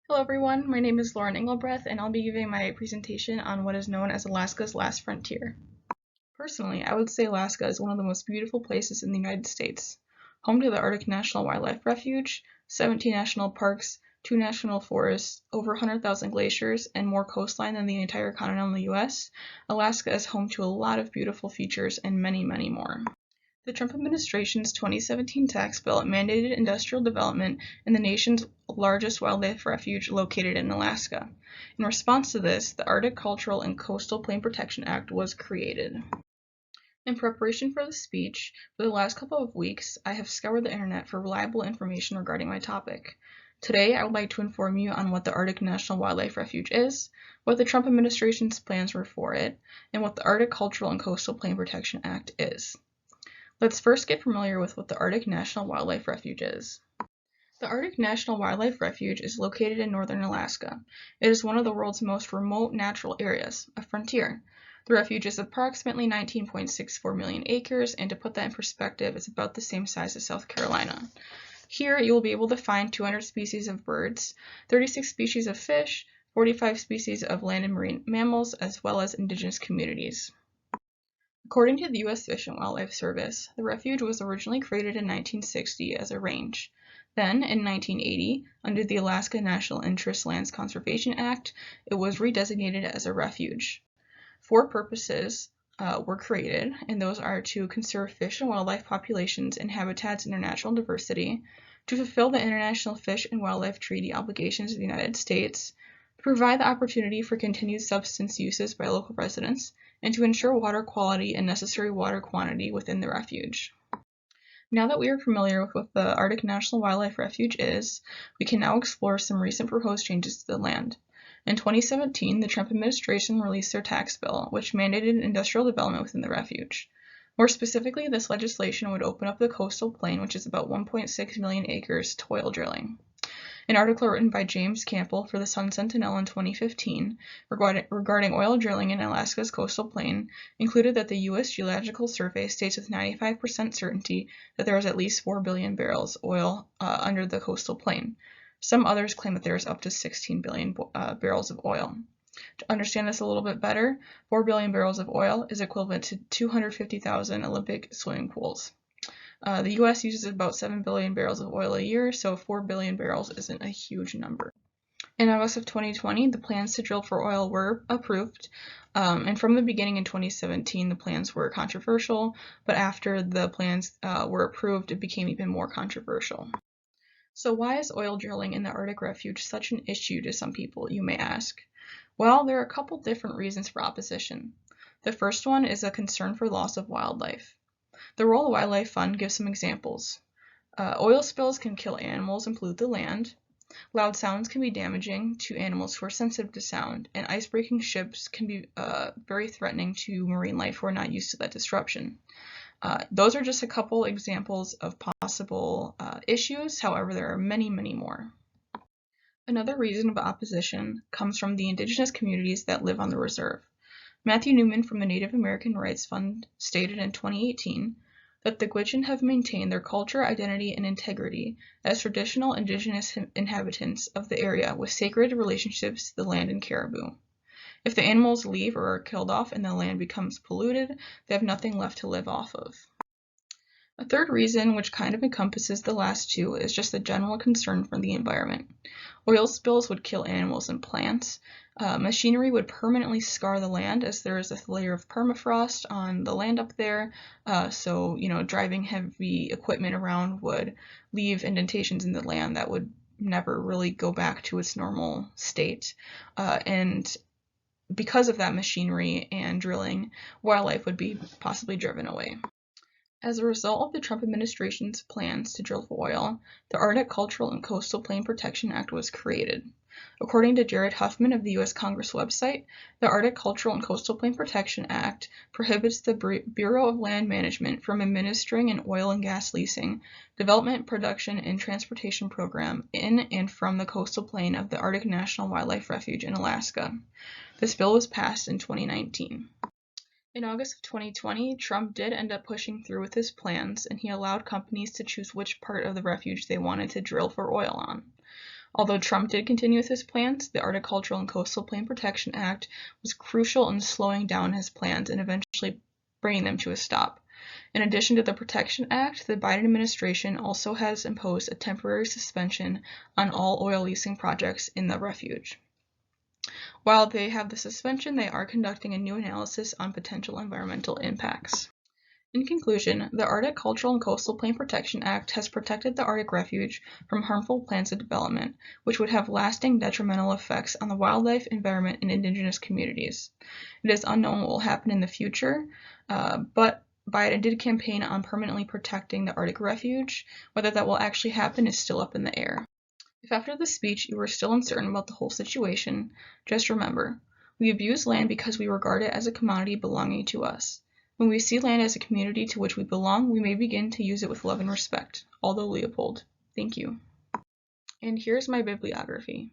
Hello everyone, my name is Lauren Engelbrecht and I'll be giving my presentation on what is known as Alaska's last frontier. Personally, I would say Alaska is one of the most beautiful places in the United States. Home to the Arctic National Wildlife Refuge, 17 national parks, 2 national forests, over 100,000 glaciers, and more coastline than the entire continental US, Alaska is home to a lot of beautiful features and many, many more. The Trump administration's 2017 tax bill mandated industrial development in the nation's largest wildlife refuge located in Alaska. In response to this, the Arctic Cultural and Coastal Plain Protection Act was created. In preparation for this speech, for the last couple of weeks, I have scoured the internet for reliable information regarding my topic. Today, I would like to inform you on what the Arctic National Wildlife Refuge is, what the Trump administration's plans were for it, and what the Arctic Cultural and Coastal Plain Protection Act is. Let's first get familiar with what the Arctic National Wildlife Refuge is. The Arctic National Wildlife Refuge is located in northern Alaska. It is one of the world's most remote natural areas, a frontier. The refuge is approximately 19.64 million acres, and to put that in perspective, it's about the same size as South Carolina. Here, you will be able to find 200 species of birds, 36 species of fish, 45 species of land and marine mammals, as well as indigenous communities. According to the U.S. Fish and Wildlife Service, the refuge was originally created in 1960 as a range. Then, in 1980, under the Alaska National Interest Lands Conservation Act, it was redesignated as a refuge. Four purposes were created, and those are to conserve fish and wildlife populations and habitats and their natural diversity, to fulfill the International Fish and Wildlife Treaty obligations of the United States, to provide the opportunity for continued subsistence uses by local residents, and to ensure water quality and necessary water quantity within the refuge. Now that we are familiar with what the Arctic National Wildlife Refuge is, we can now explore some recent proposed changes to the land. In 2017, the Trump administration released their tax bill, which mandated industrial development within the refuge. More specifically, this legislation would open up the coastal plain, which is about 1.6 million acres, to oil drilling. An article written by James Campbell for the Sun Sentinel in 2015 regarding oil drilling in Alaska's coastal plain included that the U.S. Geological Survey states with 95% certainty that there is at least 4 billion barrels oil under the coastal plain. Some others claim that there is up to 16 billion barrels of oil. To understand this a little bit better, 4 billion barrels of oil is equivalent to 250,000 Olympic swimming pools. The U.S. uses about 7 billion barrels of oil a year, so 4 billion barrels isn't a huge number. In August of 2020, the plans to drill for oil were approved, and from the beginning in 2017, the plans were controversial, but after the plans were approved, it became even more controversial. So why is oil drilling in the Arctic Refuge such an issue to some people, you may ask? Well, there are a couple different reasons for opposition. The first one is a concern for loss of wildlife. The World Wildlife Fund gives some examples. Oil spills can kill animals and pollute the land. Loud sounds can be damaging to animals who are sensitive to sound, and ice-breaking ships can be very threatening to marine life who are not used to that disruption. Those are just a couple examples of possible issues. However, there are many, many more. Another reason of opposition comes from the indigenous communities that live on the reserve. Matthew Newman from the Native American Rights Fund stated in 2018 that the Gwich'in have maintained their culture, identity, and integrity as traditional indigenous inhabitants of the area with sacred relationships to the land and caribou. If the animals leave or are killed off and the land becomes polluted, they have nothing left to live off of. A third reason, which kind of encompasses the last two, is just a general concern for the environment. Oil spills would kill animals and plants. Machinery would permanently scar the land as there is a layer of permafrost on the land up there. So, driving heavy equipment around would leave indentations in the land that would never really go back to its normal state. And because of that machinery and drilling, wildlife would be possibly driven away. As a result of the Trump administration's plans to drill for oil, the Arctic Cultural and Coastal Plain Protection Act was created. According to Jared Huffman of the U.S. Congress website, the Arctic Cultural and Coastal Plain Protection Act prohibits the Bureau of Land Management from administering an oil and gas leasing, development, production, and transportation program in and from the coastal plain of the Arctic National Wildlife Refuge in Alaska. This bill was passed in 2019. In August of 2020, Trump did end up pushing through with his plans, and he allowed companies to choose which part of the refuge they wanted to drill for oil on. Although Trump did continue with his plans, the Arctic-Cultural and Coastal Plain Protection Act was crucial in slowing down his plans and eventually bringing them to a stop. In addition to the Protection Act, the Biden administration also has imposed a temporary suspension on all oil leasing projects in the refuge. While they have the suspension, they are conducting a new analysis on potential environmental impacts. In conclusion, the Arctic Cultural and Coastal Plain Protection Act has protected the Arctic Refuge from harmful plans of development, which would have lasting detrimental effects on the wildlife, environment, and indigenous communities. It is unknown what will happen in the future, but Biden did campaign on permanently protecting the Arctic Refuge. Whether that will actually happen is still up in the air. If after the speech you are still uncertain about the whole situation, just remember, we abuse land because we regard it as a commodity belonging to us. When we see land as a community to which we belong, we may begin to use it with love and respect. Aldo Leopold. Thank you. And here's my bibliography.